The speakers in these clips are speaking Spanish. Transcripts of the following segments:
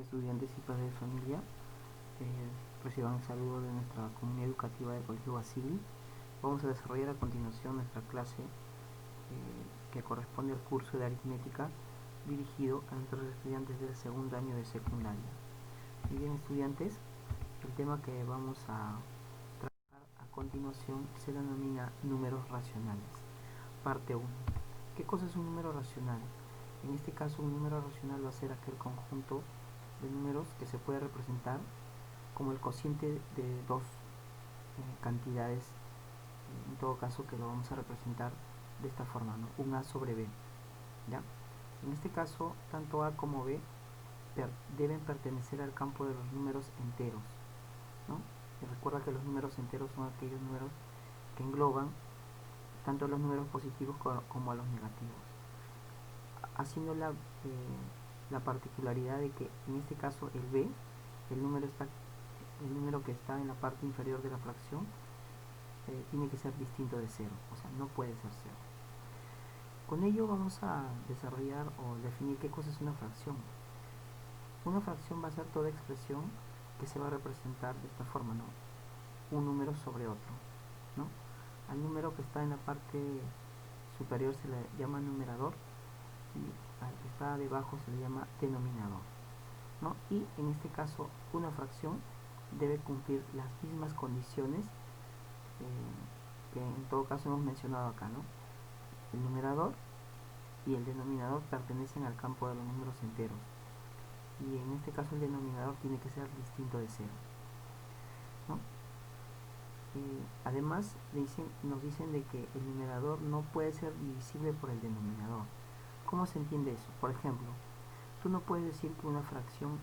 estudiantes y padres de familia, reciban el saludo de nuestra comunidad educativa del Colegio Basili. Vamos a desarrollar a continuación nuestra clase que corresponde al curso de aritmética dirigido a nuestros estudiantes del segundo año de secundaria. Muy bien, estudiantes, el tema que vamos a tratar a continuación se denomina números racionales. Parte 1. ¿Qué cosa es un número racional? En este caso, un número racional va a ser aquel conjunto de números que se puede representar como el cociente de dos cantidades, en todo caso que lo vamos a representar de esta forma, ¿no? Un A sobre B, ¿ya? En este caso, tanto A como B deben pertenecer al campo de los números enteros, ¿no? Y recuerda que los números enteros son aquellos números que engloban tanto a los números positivos como a los negativos, haciendo la particularidad de que en este caso el B, el número que está en la parte inferior de la fracción, tiene que ser distinto de 0, o sea, no puede ser 0. Con ello vamos a desarrollar o definir qué cosa es una fracción. Una fracción va a ser toda expresión que se va a representar de esta forma, ¿no? Un número sobre otro, ¿no? Al número que está en la parte superior se le llama numerador y al que está debajo se le llama denominador, ¿no? Y en este caso una fracción debe cumplir las mismas condiciones que en todo caso hemos mencionado acá, ¿no? El numerador y el denominador pertenecen al campo de los números enteros, y en este caso el denominador tiene que ser distinto de 0, ¿no? Además nos dicen de que el numerador no puede ser divisible por el denominador. ¿Cómo se entiende eso? Por ejemplo, tú no puedes decir que una fracción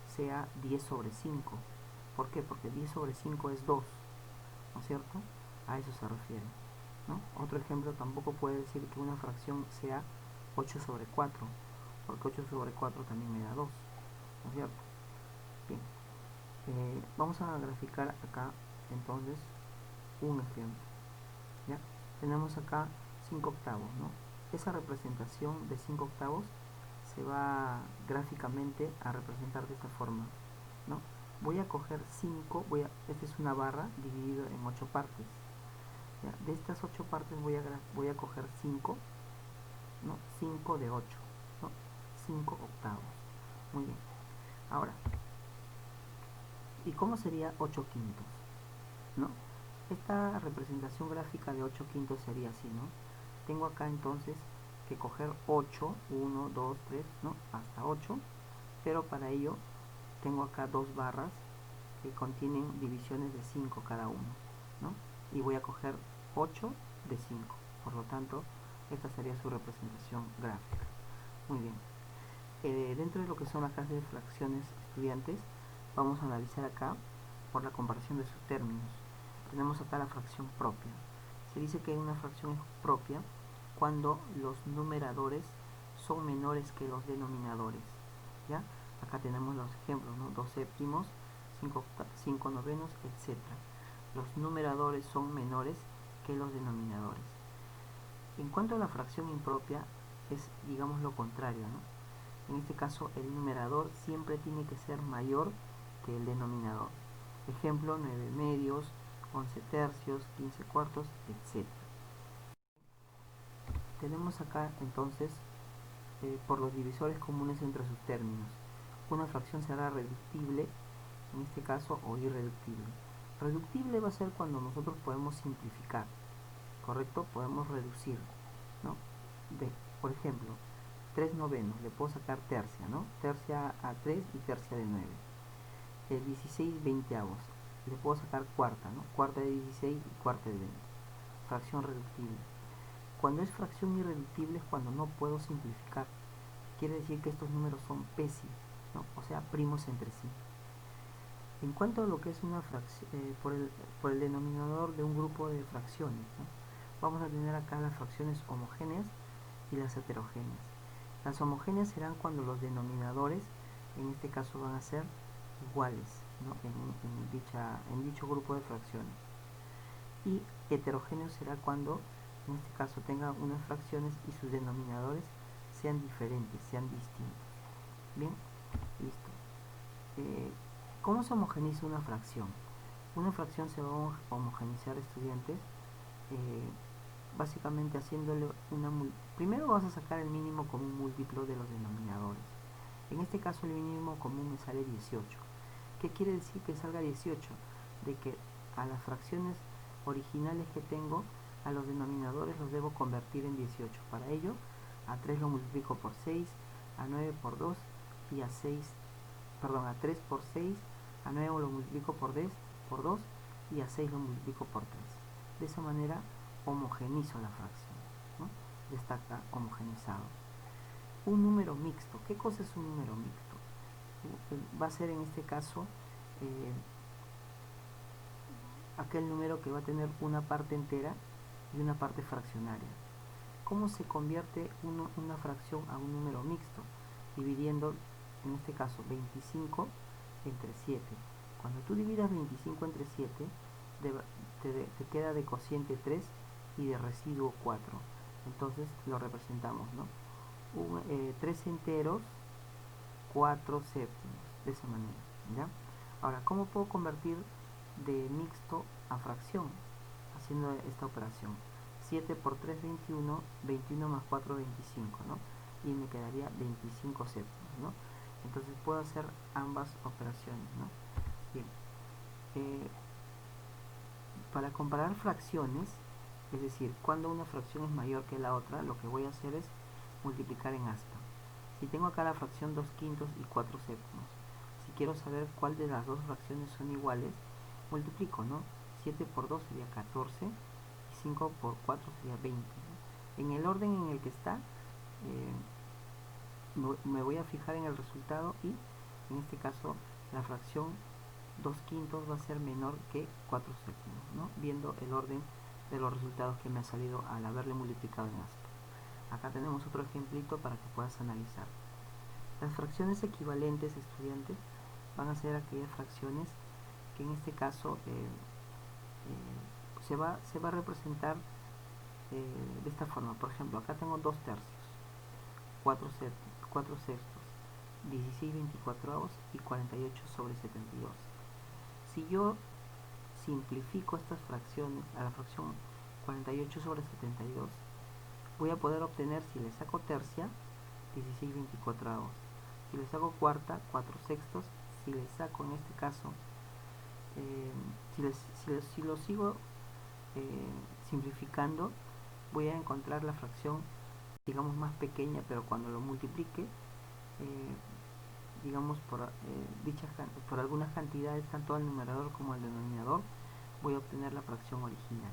sea 10 sobre 5. ¿Por qué? Porque 10 sobre 5 es 2, ¿no es cierto? A eso se refiere, ¿no? Otro ejemplo, tampoco puede decir que una fracción sea 8 sobre 4, porque 8 sobre 4 también me da 2, ¿no es cierto? Bien, vamos a graficar acá entonces un ejemplo, ¿ya? Tenemos acá 5 octavos, ¿no? Esa representación de 5 octavos se va gráficamente a representar de esta forma, ¿no? Voy a coger 5, esta es una barra dividida en 8 partes, ¿ya? De estas 8 partes voy a coger 5, ¿no? 5 de 8, ¿no? 5 octavos. Muy bien. Ahora, ¿y cómo sería 8 quintos? ¿No? Esta representación gráfica de 8 quintos sería así, ¿no? Tengo acá entonces que coger 8, 1, 2, 3, ¿no? Hasta 8, pero para ello tengo acá dos barras que contienen divisiones de 5 cada uno, ¿no? Y voy a coger 8 de 5, por lo tanto, esta sería su representación gráfica. Muy bien. Dentro de lo que son las clases de fracciones estudiantes, vamos a analizar acá por la comparación de sus términos. Tenemos acá la fracción propia. Se dice que una fracción es propia cuando los numeradores son menores que los denominadores, ¿ya? Acá tenemos los ejemplos, ¿no? 2 séptimos, 5 novenos, etc. Los numeradores son menores que los denominadores. En cuanto a la fracción impropia, es, digamos, lo contrario, ¿no? En este caso, el numerador siempre tiene que ser mayor que el denominador. Ejemplo, 9 medios, 11 tercios, 15 cuartos, etc. Tenemos acá entonces, por los divisores comunes entre sus términos, una fracción será reductible, en este caso, o irreductible. Reductible va a ser cuando nosotros podemos simplificar, ¿correcto? Podemos reducir, ¿no? Por ejemplo, 3 novenos, le puedo sacar tercia, ¿no? Tercia a 3 y tercia de 9. El 16 veinteavos, le puedo sacar cuarta, ¿no? Cuarta de 16 y cuarta de 20. Fracción reductible. Cuando es fracción irreductible es cuando no puedo simplificar. Quiere decir que estos números son pesi, ¿no? O sea, primos entre sí. En cuanto a lo que es una fracción, por el denominador de un grupo de fracciones, ¿no? Vamos a tener acá las fracciones homogéneas y las heterogéneas. Las homogéneas serán cuando los denominadores, en este caso, van a ser iguales, ¿no? en dicho grupo de fracciones. Y heterogéneo será cuando, en este caso, tengan unas fracciones y sus denominadores sean diferentes, sean distintos. Bien, listo. ¿Cómo se homogeneiza una fracción? Una fracción se va a homogeneizar, estudiantes, básicamente haciéndole primero vas a sacar el mínimo común múltiplo de los denominadores. En este caso el mínimo común me sale 18. ¿Qué quiere decir que salga 18? De que a las fracciones originales que tengo, a los denominadores los debo convertir en 18. Para ello, a 3 lo multiplico por 6, a 9 por 2 y a 3 por 6, a 9 lo multiplico por 2 y a 6 lo multiplico por 3. De esa manera homogenizo la fracción, ¿no? Ya está acá homogenizado. Un número mixto. ¿Qué cosa es un número mixto? Va a ser en este caso aquel número que va a tener una parte entera y una parte fraccionaria. ¿Cómo se convierte una fracción a un número mixto? Dividiendo, en este caso, 25 entre 7. Cuando tú dividas 25 entre 7, te queda de cociente 3 y de residuo 4. Entonces lo representamos, ¿no? 3 enteros, 4 séptimos, de esa manera, ¿ya? Ahora, ¿cómo puedo convertir de mixto a fracción? Haciendo esta operación. 7 por 3, 21, 21 más 4, 25, ¿no? Y me quedaría 25 séptimos, ¿no? Entonces puedo hacer ambas operaciones, ¿no? Bien. Para comparar fracciones, es decir, cuando una fracción es mayor que la otra, lo que voy a hacer es multiplicar en asta. Si tengo acá la fracción 2 quintos y 4 séptimos, si quiero saber cuál de las dos fracciones son iguales, multiplico, ¿no? 7 por 2 sería 14 y 5 por 4 sería 20, ¿no? En el orden en el que está, me voy a fijar en el resultado y en este caso la fracción 2 quintos va a ser menor que 4 séptimos, ¿no? Viendo el orden de los resultados que me ha salido al haberle multiplicado en asta. Acá tenemos otro ejemplito para que puedas analizar. Las fracciones equivalentes, estudiantes, van a ser aquellas fracciones que en este caso se va a representar de esta forma. Por ejemplo, acá tengo 2 tercios, 4 sextos, 16 24avos y 48 sobre 72. Si yo simplifico estas fracciones a la fracción 48 sobre 72, voy a poder obtener, si le saco tercia, 16 24avos. Si le saco cuarta, 4 sextos. Si le saco, en este caso, si lo sigo simplificando, voy a encontrar la fracción, digamos, más pequeña, pero cuando lo multiplique, digamos, por algunas cantidades, tanto al numerador como al denominador, voy a obtener la fracción original.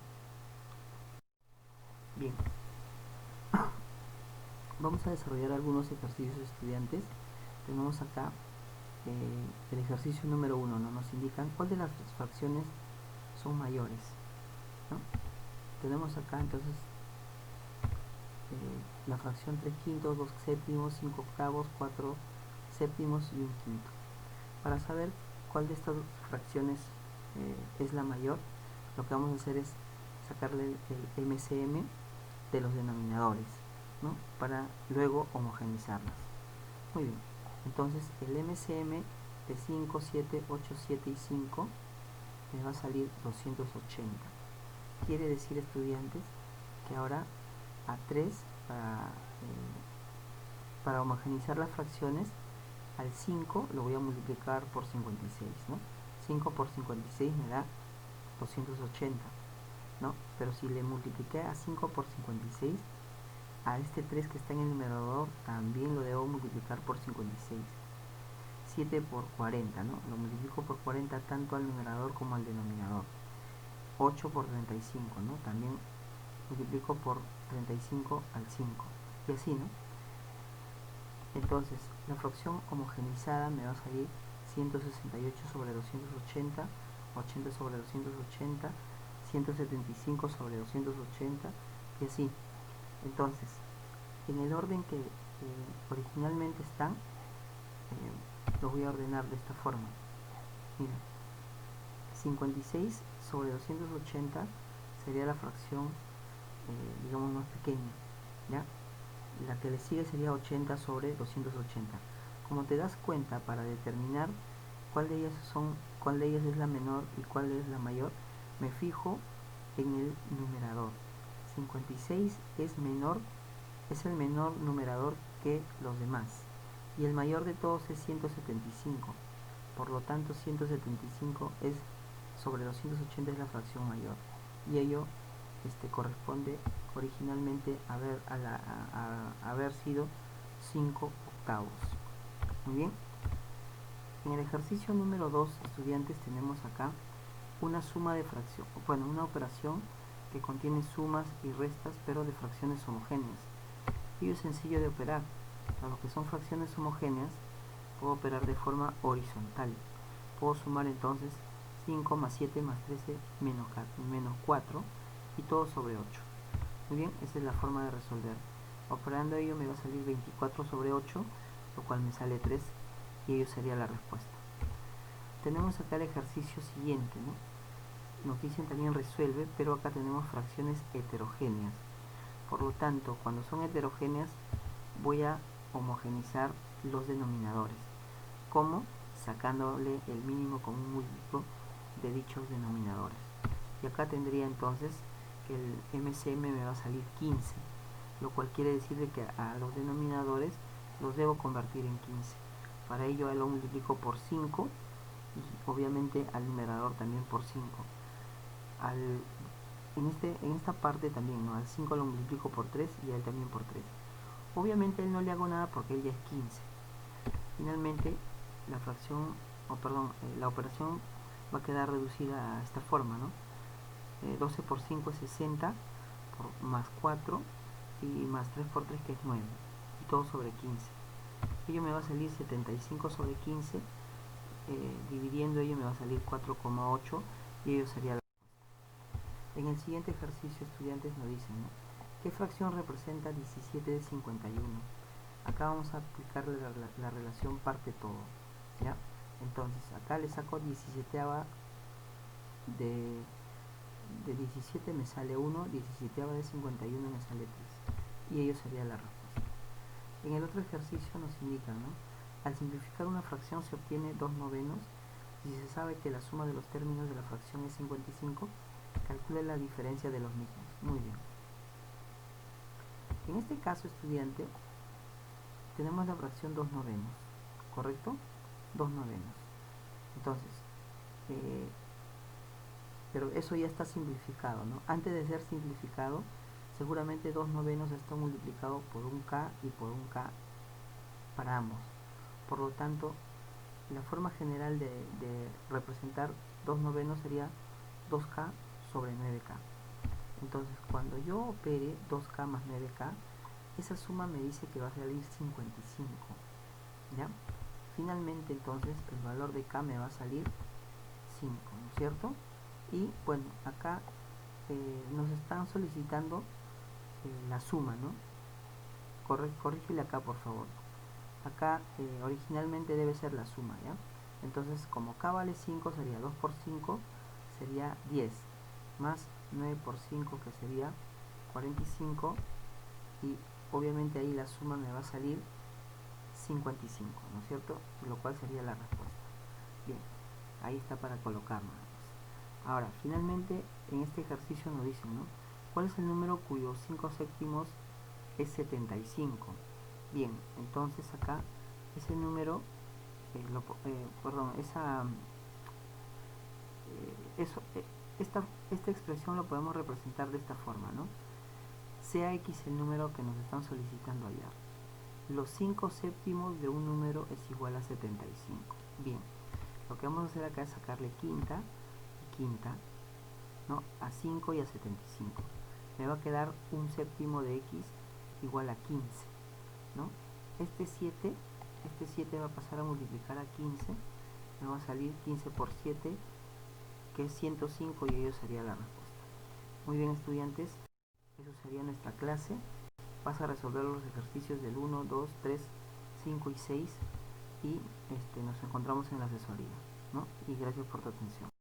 Bien, vamos a desarrollar algunos ejercicios, estudiantes. Tenemos acá el ejercicio número 1, ¿no? Nos indican cuál de las fracciones son mayores, ¿no? Tenemos acá entonces la fracción 3 quintos, 2 séptimos, 5 octavos, 4 séptimos y 1 quinto. Para saber cuál de estas fracciones es la mayor, lo que vamos a hacer es sacarle el MCM de los denominadores, ¿no? Para luego homogeneizarlas. Muy bien, entonces el MCM de 5, 7, 8, 7 y 5 me va a salir 280. Quiere decir, estudiantes, que ahora a 3, para homogeneizar las fracciones, al 5 lo voy a multiplicar por 56, ¿no? 5 por 56 me da 280, ¿no? Pero si le multipliqué a 5 por 56, a este 3 que está en el numerador también lo debo multiplicar por 56. 7 por 40, ¿no? Lo multiplico por 40 tanto al numerador como al denominador. 8 por 35, ¿no? También multiplico por 35 al 5. Y así, ¿no? Entonces, la fracción homogeneizada me va a salir 168 sobre 280, 80 sobre 280, 175 sobre 280 y así. Entonces, en el orden que originalmente están, los voy a ordenar de esta forma. Mira, 56 sobre 280 sería la fracción, digamos, más pequeña, ¿ya? La que le sigue sería 80 sobre 280. Como te das cuenta, para determinar ¿Cuál de ellas es la menor y cuál es la mayor? Me fijo en el numerador. 56 es el menor numerador que los demás. Y el mayor de todos es 175. Por lo tanto, 175 es sobre los 180 es la fracción mayor. Y ello corresponde originalmente a haber sido 5 octavos. Muy bien. En el ejercicio número 2, estudiantes, tenemos acá una suma de fracción, bueno, una operación que contiene sumas y restas, pero de fracciones homogéneas. Y es sencillo de operar. Para lo que son fracciones homogéneas, puedo operar de forma horizontal. Puedo sumar entonces 5 más 7 más 13 menos 4 y todo sobre 8. Muy bien, esa es la forma de resolver. Operando ello me va a salir 24 sobre 8, lo cual me sale 3 y ello sería la respuesta. Tenemos acá el ejercicio siguiente, ¿no? Nos dicen también resuelve, pero acá tenemos fracciones heterogéneas. Por lo tanto, cuando son heterogéneas, voy a homogeneizar los denominadores. ¿Cómo? Sacándole el mínimo común múltiplo de dichos denominadores. Y acá tendría entonces que el MCM me va a salir 15, lo cual quiere decir que a los denominadores los debo convertir en 15. Para ello lo multiplico por 5 y obviamente al numerador también por 5. En esta parte también, ¿no? Al 5 lo multiplico por 3 y a él también por 3. Obviamente a él no le hago nada porque él ya es 15. Finalmente la operación va a quedar reducida a esta forma, ¿no? 12 por 5 es 60, más 4 y más 3 por 3 que es 9, y todo sobre 15. Ello me va a salir 75 sobre 15, dividiendo ello me va a salir 4,8 y ello sería la respuesta. En el siguiente ejercicio, estudiantes, nos dicen, ¿no? ¿Qué fracción representa 17 de 51? Acá vamos a aplicarle la relación parte todo, ¿ya? Entonces acá le saco 17 de 17 me sale 1, 17 de 51 me sale 3 y ello sería la respuesta. En el otro ejercicio nos indican, ¿no? Al simplificar una fracción se obtiene 2 novenos y si se sabe que la suma de los términos de la fracción es 55, calcule la diferencia de los mismos. Muy bien. En este caso, estudiante, tenemos la fracción 2 novenos, ¿correcto? 2 novenos. Entonces, pero eso ya está simplificado, ¿no? Antes de ser simplificado, seguramente 2 novenos está multiplicado por un K y por un K para ambos. Por lo tanto, la forma general de representar 2 novenos sería 2K sobre 9K. Entonces, cuando yo opere 2K más 9K, esa suma me dice que va a salir 55, ¿ya? Finalmente, entonces, el valor de K me va a salir 5, ¿no es cierto? Y, bueno, acá nos están solicitando la suma, ¿no? Corrígele acá, por favor. Acá originalmente debe ser la suma, ¿ya? Entonces, como K vale 5, sería 2 por 5, sería 10, más 9 por 5, que sería 45, y obviamente ahí la suma me va a salir 55, ¿no es cierto? Lo cual sería la respuesta. Bien, ahí está para colocarlo. Ahora, finalmente, en este ejercicio nos dicen, ¿no? ¿Cuál es el número cuyos 5 séptimos es 75? Bien, entonces acá ese número, esta expresión lo podemos representar de esta forma, ¿no? Sea X el número que nos están solicitando hallar. Los 5 séptimos de un número es igual a 75. Bien, lo que vamos a hacer acá es sacarle quinta y quinta, ¿no? A 5 y a 75. Me va a quedar un séptimo de X igual a 15, ¿no? Este 7 va a pasar a multiplicar a 15, me va a salir 15 por 7, que es 105, y ello sería la respuesta. Muy bien, estudiantes, eso sería nuestra clase. Vas a resolver los ejercicios del 1, 2, 3, 5 y 6 y nos encontramos en la asesoría, ¿no? Y gracias por tu atención.